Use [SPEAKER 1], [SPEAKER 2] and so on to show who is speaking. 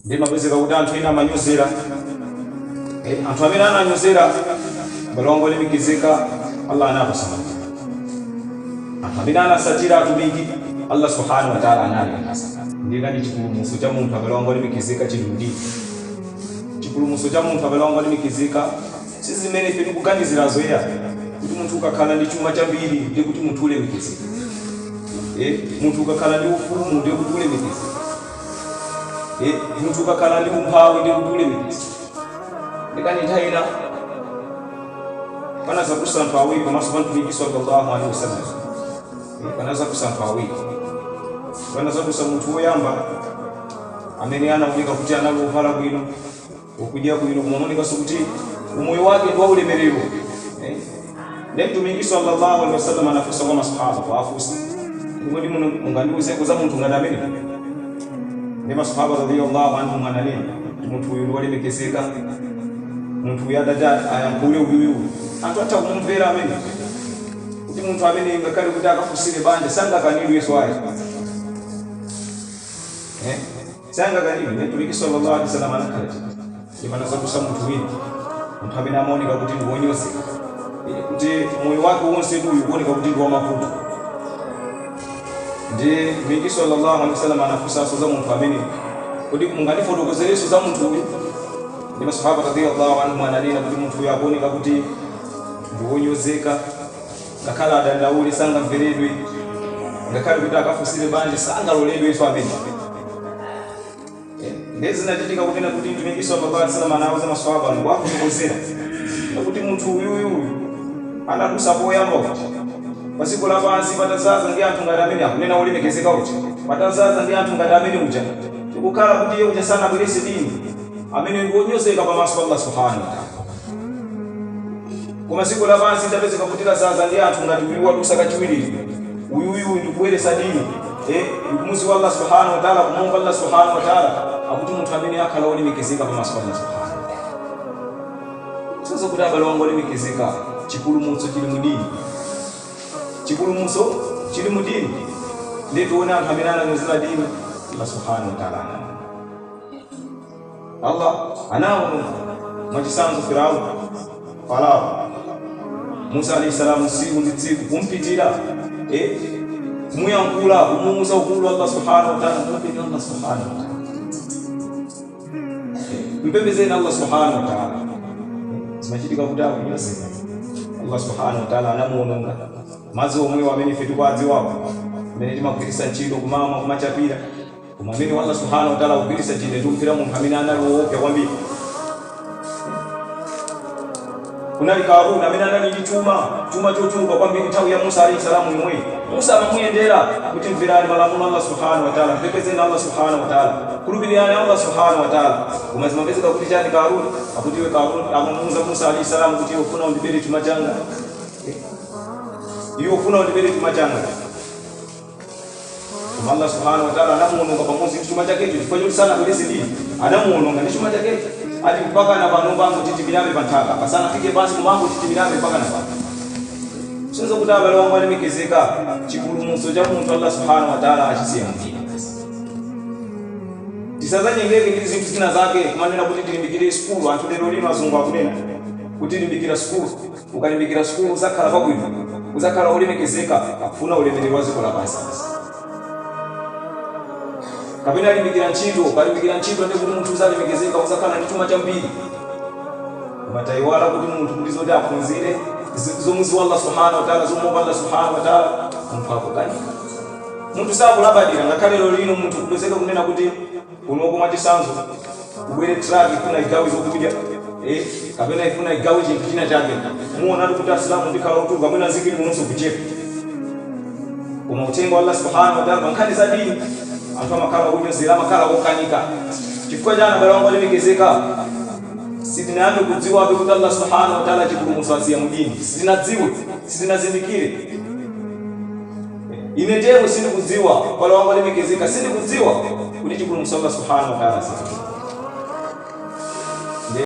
[SPEAKER 1] ndima bezeka kuti anthu ina amanyozera anthu amene ananyozera balongo limikizika Allah anapasamani. Anthu amene anasatira atumiki Allah subhanahu wa ta'ala analikasa. Ndikani chipulumutso cha munthu abalongo limikizika chiludi. Chipulumutso cha munthu abalongo limikizika sizimene ife tikuganizirazo ya kuti munthu ukakhala ndi chuma chambiri ndi kuti munthu ulemikizika. Munthu ukakhala ndi ufumu ndi kuti ulemikizika. Munthu ukakhala ndi umphawi ndi kuti ulemikizika. Ndikani nthaina panaza kusanthu awiri pamaso pa mtumiki sallallahu alaihi wasallam. Panaza kusanthu awiri. Panaza kusanthu munthu woyamba amene anaoneka kuti anali wovala bwino, wokudya bwino, kumaoneka kuti umoyo wake ndi waulemerero. Ndipo mtumiki sallallahu alaihi wasallam anafunsa kwa masahaba kwa afusa, "Kodi mungandiuze kuza munthu ngati amene?" Ndipo masahaba radhiyallahu anhum ananena, "Munthu uyu walemekezeka, munthu yadada ayankule uyu anthu atha kumumvera amene kuti munthu amene ngakhale kuti akafusire banja sangakanidwe Yesu ayi sangakanidwe." Mtumiki sallallahu alaihi wasallam anakhala imanaza kusa munthu wina, munthu amene amaoneka kuti ndi wonyozeka, kuti moyo wake wonse uyu kuoneka kuti ndi wamavuto. Ndi Mtumiki sallallahu alaihi wasallam anafunsanso za munthu amene kuti mungandifotokozerenso za munthu uyu. Ndi masahaba radhiyallahu anhum ananena kuti munthu uyu akuoneka kuti ndi wonyozeka, ngakhale adandaule sangamveredwe, ngakhale kuti akafusire banja sangaloledwe Yesu amene. Ndezi zinachitika kunena kuti Mtumiki sallallahu alaihi wasallam anawuza masahaba ngokufotokozera kuti munthu uyu anadusa poyamba kuti pasiku lapansi patazaza ndi anthu ngati amene akunena olemekezeka uja, patazaza ndi anthu ngati amene uja, tikukhala kuti iye uja sanabwerese dini amene ndi wonyozeka pamaso pa Allah subhanahu wa ta'ala. Koma siku lapansi tapezeka kuti lazaza ndi anthu ngati uyu wadusa kachiwiri, uyu ndikubweresa dini, ndikumuzi wa Allah subhanahu wa ta'ala, kumumva Allah subhanahu wa ta'ala, akuti munthu amene akhala olemekezeka pamaso pa Allah subhanahu wa ta'ala. Sasa kuti abalongo olemekezeka, chipulumutso chili mu dini. Chipulumutso chili mu dini. Ndipo tiona anthu amene ananyozera dini Allah subhanahu wa ta'ala. Allah anaona mwachisanzo Farao Musa alayhi salam siku ndi tsiku kumpitira kumuyankhula kumuuza ukulu Allah subhanahu wa ta'ala, kumpitira Allah subhanahu wa ta'ala, mpembezeni Allah subhanahu wa ta'ala. Zimachitika kuti akunyozeka Allah subhanahu wa ta'ala anamuononga madzi omwe amene ife tikwadziwapo amene timagwiritsa ntchito kumama kumachapira, koma amene Allah subhanahu wa ta'ala akugwiritsa ntchito tikupfira munthu amene anali woopsa kwambiri. Kunali Karuna amene anali ndi chuma chochuluka kwambiri nthawi ya Musa alayhi salamu imwe. Musa amamuyendera kuti mverani malamulo Allah subhanahu wa ta'ala, mpepezeni Allah subhanahu wa ta'ala, kulupirani Allah subhanahu wa ta'ala. Koma zimapezeka kuti chani Karuna akuti iwe Karuna amamuuza Musa alayhi salamu kuti iwe ufuna undibere chuma changa, iwe ufuna undibere chuma changa. Koma Allah subhanahu wa ta'ala anamuononga pamodzi ndi chuma chakecho, chifukwa choti sanabwerese dini, anamuononga ndi chuma chakecho. Ati mpaka na pano bangu titimirame pantaka pasana fike basi kumangu titimirame mpaka na pano. Sinzo kuti abalongo olemekezeka, chipulumutso cha munthu Allah subhanahu wa ta'ala achisiya mdini. Tisazanyengeke ndi zinthu zina zake kumanena kuti tilimbikire skulu. Anthu lero lino azungu akunena kuti limbikira skulu, ukalimbikira skulu uzakhala pabwino, uzakhala olemekezeka, akufuna ulemerero wa dziko lapansi. Kapena limbikira ntchito, ukalimbikira ntchito ndi kuti munthu uzalemekezeka, uzakhala ndi chuma chambiri. Koma tayiwala kuti munthu ndi zoti aphunzire zomuzi wa Allah subhanahu wa ta'ala, zomuopa Allah subhanahu wa ta'ala, munthu akukanika. Munthu sakulabadira, ngakhale lero lino munthu kupezeka kunena kuti unoko mwachisanzo ubwere truck ifuna igawe zokudya, kapena ifuna igawe chinthu china chake. Muona kuti Asilamu ndikhala utuga mwina zikili munonso kuchepa. Koma uthenga wa Allah subhanahu wa ta'ala nkhani za dini anthu amakhala kunyozera, amakhala kukanika. Chifukwa chani abalongo olemekezeka, sitinayambe kudziwa kuti Allah subhanahu wa ta'ala chipulumutso asiya mudini. Sitinazindikire. Ine tero sindikudziwa, abalongo olemekezeka sindikudziwa kuti chipulumutso Allah subhanahu wa ta'ala asiya.